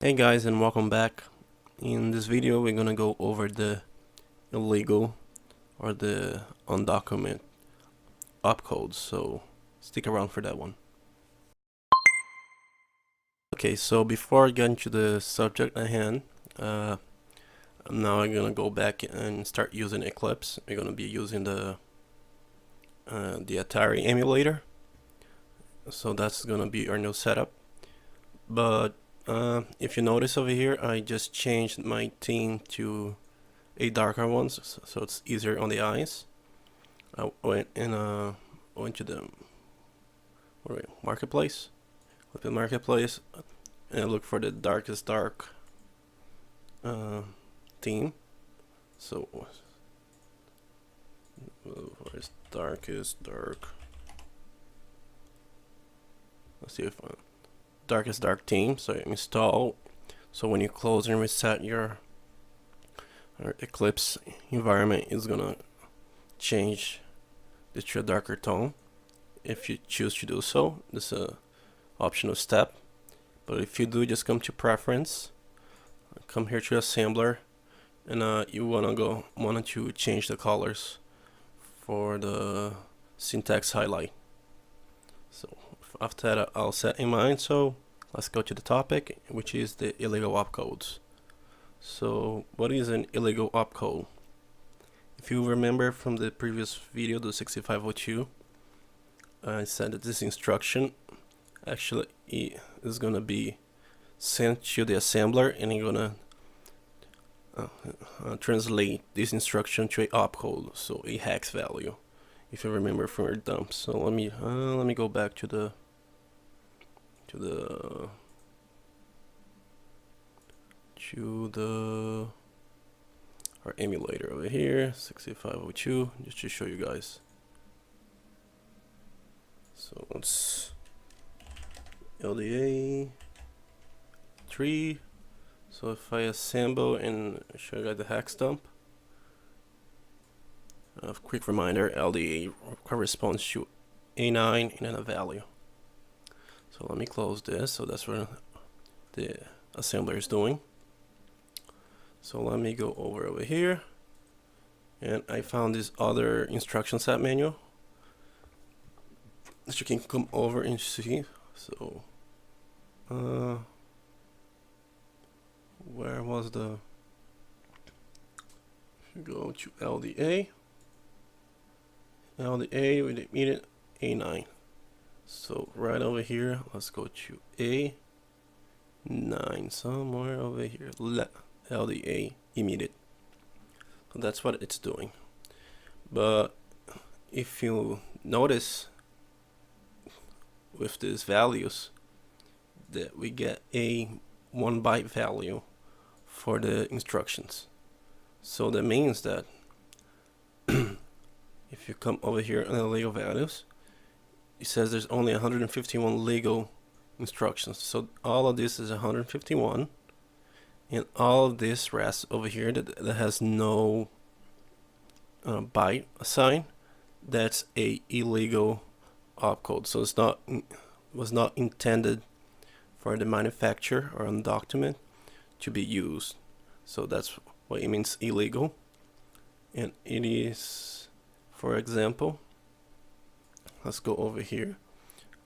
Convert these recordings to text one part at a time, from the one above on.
Hey guys, and welcome back. In this video we're gonna go over the illegal or the undocumented opcodes, so stick around for that one. Okay, so before I get into the subject at hand, now I'm gonna go back and start using Eclipse. We're gonna be using the Atari emulator, so that's gonna be our new setup. But if you notice over here, I just changed my theme to a darker one, so it's easier on the eyes. I went to the marketplace, and I looked for the darkest dark theme. So where's darkest dark? Let's see if darkest dark theme. So install. So when you close and reset your Eclipse environment, is gonna change this to a darker tone. If you choose to do so, this is a optional step. But if you do, just come to preference, come here to assembler, and you want to change the colors for the syntax highlight. So after that, I'll set in mind. So let's go to the topic, which is the illegal opcodes. So what is an illegal opcode? If you remember from the previous video, the 6502, I said that this instruction actually is gonna be sent to the assembler, and you're gonna translate this instruction to a opcode, so a hex value, if you remember from your dump. So let me go back to the our emulator over here, 6502, just to show you guys. So it's LDA 3. So if I assemble and show you guys the hex dump, a quick reminder, LDA corresponds to A9 and then a value. So let me close this. So that's what the assembler is doing. So let me go over here, and I found this other instruction set manual that you can come over and see. So where was the, if you go to LDA with the immediate A9. So right over here, let's go to A9, somewhere over here, LDA immediate. So that's what it's doing. But if you notice with these values that we get a 1 byte value for the instructions. So that means that if you come over here on the legal values, it says there's only 151 legal instructions. So all of this is 151, and all of this rest over here that has no byte assigned, that's a illegal opcode. So it's was not intended for the manufacturer or undocumented to be used. So that's what it means, illegal. And it is, for example, let's go over here,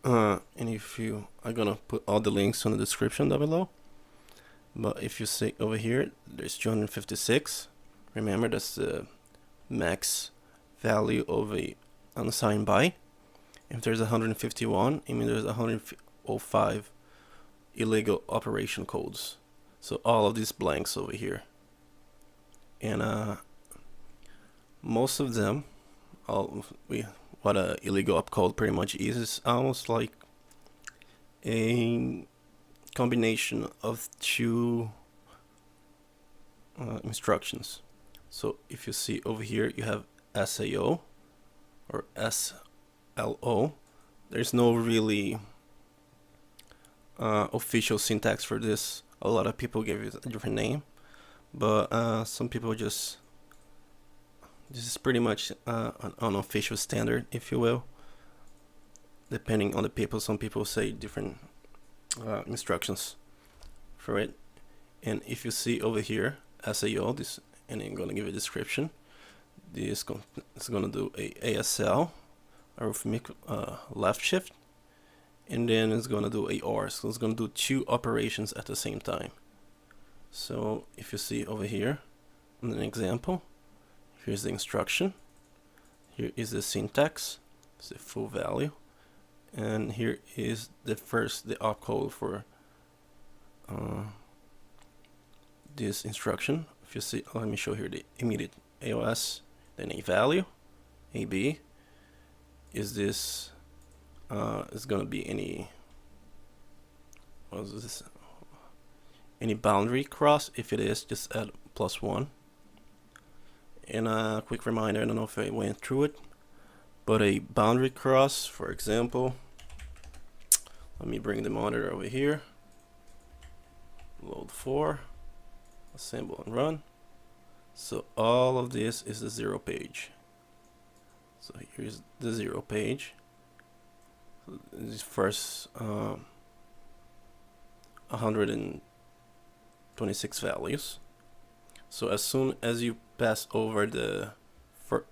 and if you are gonna put all the links on the description down below. But if you see over here, there's 256. Remember, that's the max value of a unassigned byte. If there's 151, I mean there's 105 illegal operation codes. So all of these blanks over here, and most of them, what a illegal opcode pretty much is almost like a combination of two instructions. So if you see over here, you have SAO or SLO. There's no really official syntax for this. A lot of people give it a different name, but some people just, this is pretty much an unofficial standard, if you will. Depending on the people, some people say different instructions for it. And if you see over here SAO, this, and I'm gonna give a description. This is gonna do a ASL, arithmetic left shift, and then it's gonna do a OR. So it's gonna do two operations at the same time. So if you see over here in an example, here's the instruction, here is the syntax, it's the full value, and here is the opcode for this instruction. If you see, let me show here the immediate AOS, then a value, AB, is this, is gonna be any, what is this? Any boundary cross. If it is, just add +1. And a quick reminder, I don't know if I went through it, but a boundary cross, for example, let me bring the monitor over here, load 4, assemble and run. So all of this is the 0 page. So here's the 0 page. So this first 126 values. So as soon as you pass over the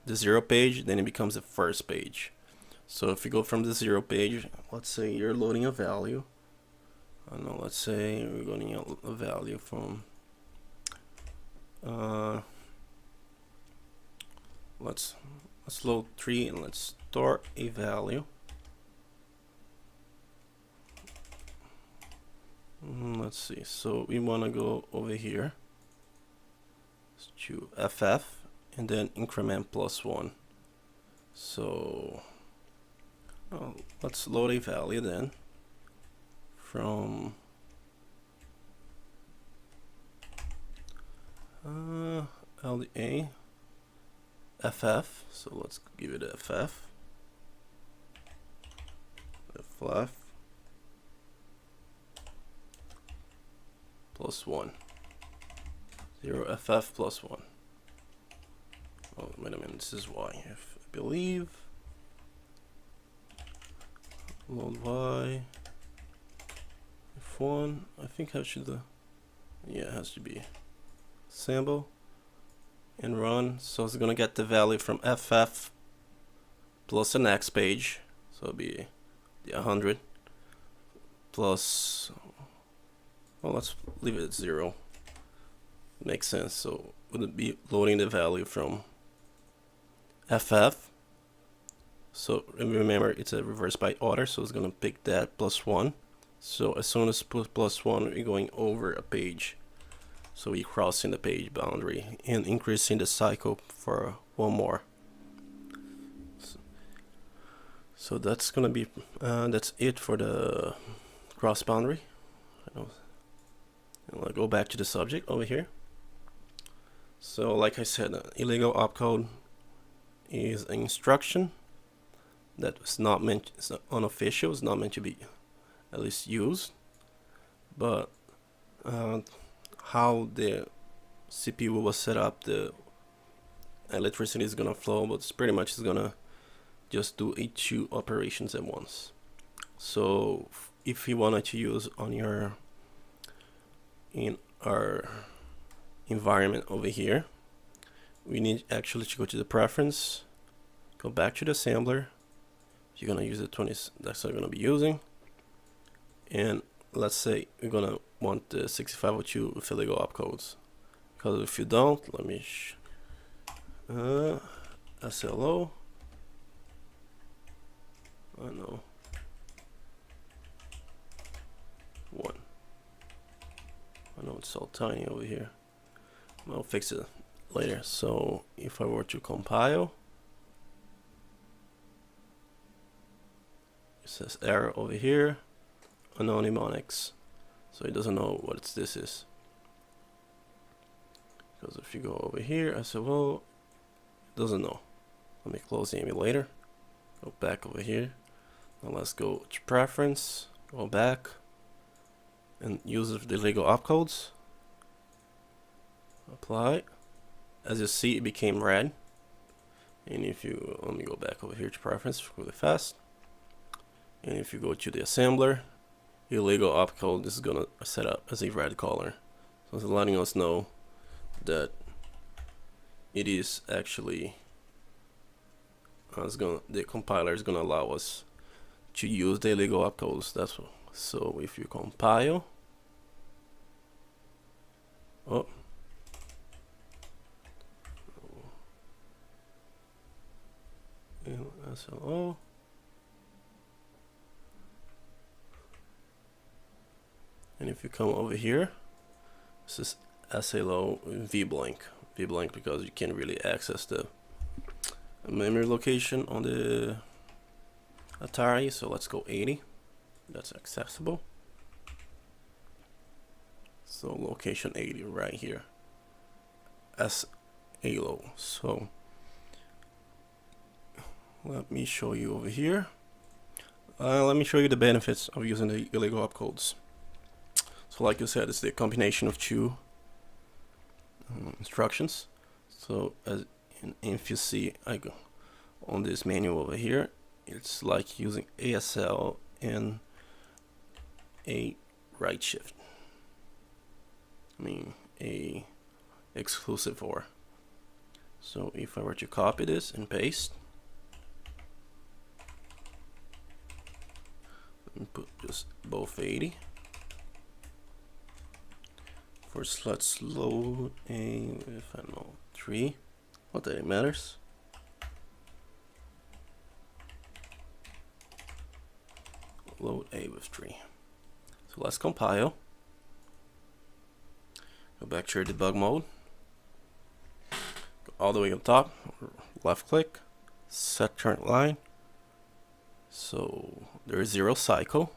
0 page, then it becomes the first page. So if you go from the 0 page, let's say you're loading a value. I don't know, let's say we're loading a value from let's load 3 and let's store a value. Let's see, so we want to go over here to FF and then increment +1. So let's load a value then from LDA FF. So let's give it a FF +1, 0 FF +1. Oh, wait a minute, this is Y, I believe. Load Y, F1, I think I should, yeah, it has to be assemble and run. So it's gonna get the value from FF plus the next page, so it'll be the 100 plus, well, let's leave it at 0. Makes sense. So would it be loading the value from FF? So remember, it's a reverse by order, so it's gonna pick that +1. So as soon as +1, we're going over a page. So we're crossing the page boundary and increasing the cycle for one more. So that's gonna be that's it for the cross boundary. I'll go back to the subject over here. So like I said, illegal opcode is an instruction that is not meant, it's not unofficial, it's not meant to be at least used, but how the CPU was set up, the electricity is gonna flow, but it's pretty much is gonna just do 2 operations at once. So if you wanted to use on your in our environment over here, we need actually to go to the preference, go back to the assembler. You're gonna use the 20, that's what you're gonna be using, and let's say we're gonna want the 6502 with illegal opcodes, because if you don't, let me SLO, I know 1. I know it's all tiny over here. I'll fix it later. So if I were to compile, it says error over here, unknown mnemonics. So it doesn't know what this is. Because if you go over here, I said, well, it doesn't know. Let me close the emulator. Go back over here. Now let's go to preference, go back, and use the illegal opcodes. Apply. As you see, it became red. And if you, let me go back over here to preference really fast. And if you go to the assembler, illegal opcode is gonna set up as a red color. So it's letting us know that it is actually the compiler is gonna allow us to use the illegal opcodes. That's what. So if you compile, SLO. And if you come over here, this is SLO vblank because you can't really access the memory location on the Atari. So let's go 80. That's accessible. So location 80 right here, SLO. So let me show you over here. Let me show you the benefits of using the illegal opcodes. So like you said, it's the combination of two instructions. So if you see, I go on this menu over here, it's like using ASL and a right shift. I mean a exclusive OR. So if I were to copy this and paste, and put just both 80. First, let's load a, if I know, 3. Not that it matters. Load A with 3. So let's compile. Go back to your debug mode. Go all the way up top. Left click. Set current line. So there is 0 cycle.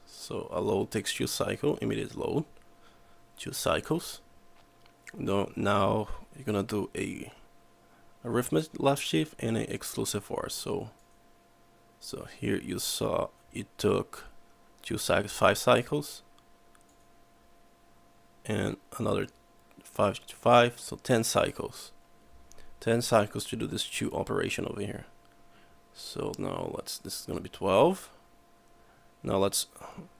So a load takes 2 cycle. Immediate load. 2 cycles. Now you're gonna do a arithmetic left shift and an exclusive OR. So here you saw it took 5 cycles and another 5 to 5, so 10 cycles. 10 cycles to do this 2 operation over here. So now this is gonna be 12. Now let's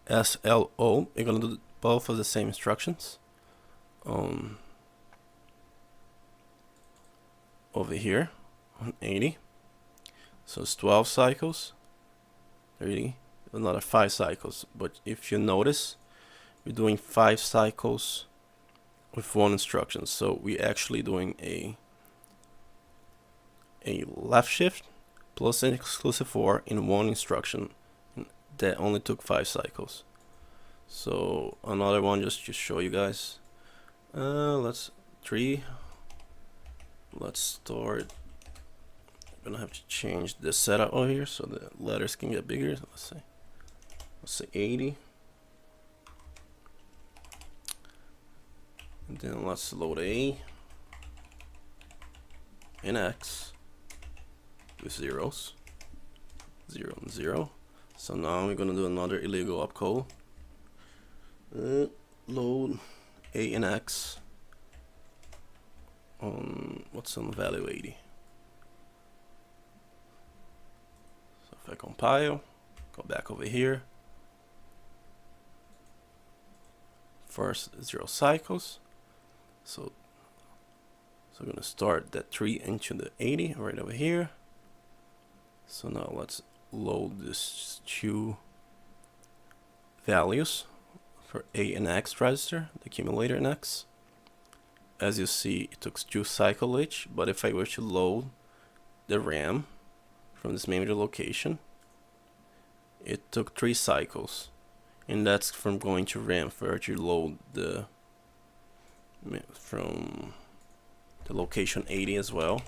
SLO. You're gonna do both of the same instructions. Over here on 80. So it's 12 cycles. 30. Another 5 cycles. But if you notice, we're doing 5 cycles with 1 instruction. So we're actually doing a left shift plus an exclusive OR in 1 instruction. That only took 5 cycles. So another one just to show you guys. Let's start. I'm gonna have to change the setup over here so the letters can get bigger. Let's say 80. And then let's load A and X with zeros. 0 and 0. So now we're gonna do another illegal opcode. Load A and X on what's on value 80. So if I compile, go back over here. First 0 cycles. So we're gonna start that 3 into the 80 right over here. So now let's load this 2 values for A and X register, the accumulator and X. As you see, it took 2 cycles each, but if I were to load the RAM from this memory location, it took 3 cycles. And that's from going to RAM for to load the from the location 80 as well.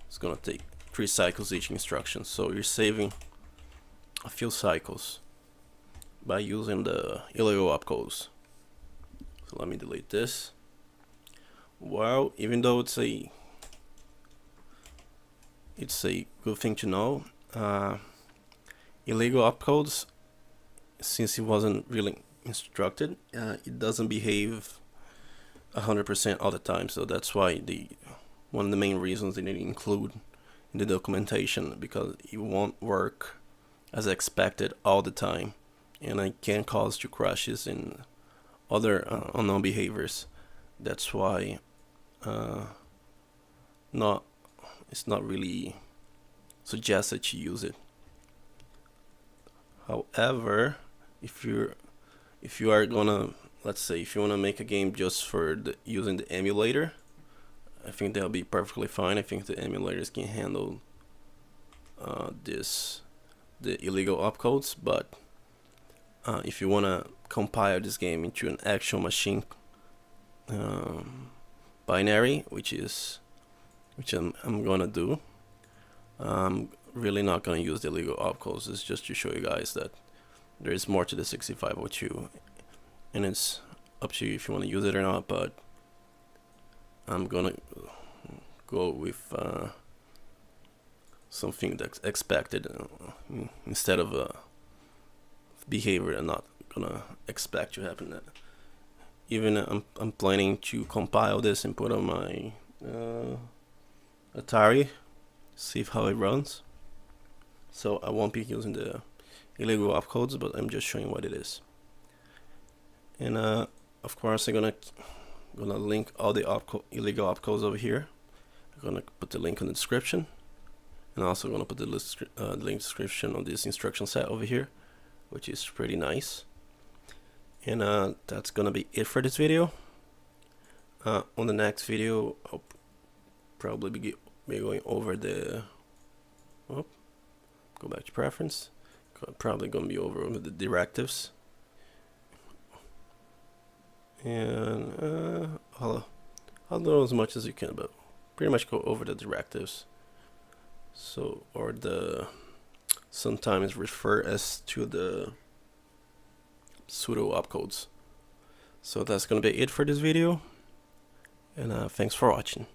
It's gonna take 3 cycles each instruction, so you're saving a few cycles by using the illegal opcodes. So let me delete this. Well, even though it's a good thing to know, illegal opcodes, since it wasn't really instructed, it doesn't behave 100% all the time. So that's why one of the main reasons they didn't include in the documentation, because it won't work as expected all the time. and it can cause to crashes and other unknown behaviors. That's why it's not really suggested to use it. However, if you are gonna, let's say, if you wanna make a game just for using the emulator, I think that'll be perfectly fine. I think the emulators can handle the illegal opcodes. But if you wanna compile this game into an actual machine binary, which I'm gonna do, I'm really not gonna use the illegal opcodes. It's just to show you guys that there is more to the 6502, and it's up to you if you want to use it or not. But I'm gonna go with something that's expected instead of a behavior I'm not gonna expect to happen. Even I'm planning to compile this and put on my Atari, see how it runs. So I won't be using the illegal opcodes, but I'm just showing what it is. And of course I'm gonna link all the illegal opcodes over here. I'm gonna put the link in the description, and also gonna put the link description on this instruction set over here, which is pretty nice. And that's gonna be it for this video. On the next video, I'll probably be going over the go back to preference. Probably gonna be over the directives, and I'll know as much as you can, but pretty much go over the directives. So, or the sometimes refer as to the pseudo opcodes. So that's gonna be it for this video, and thanks for watching.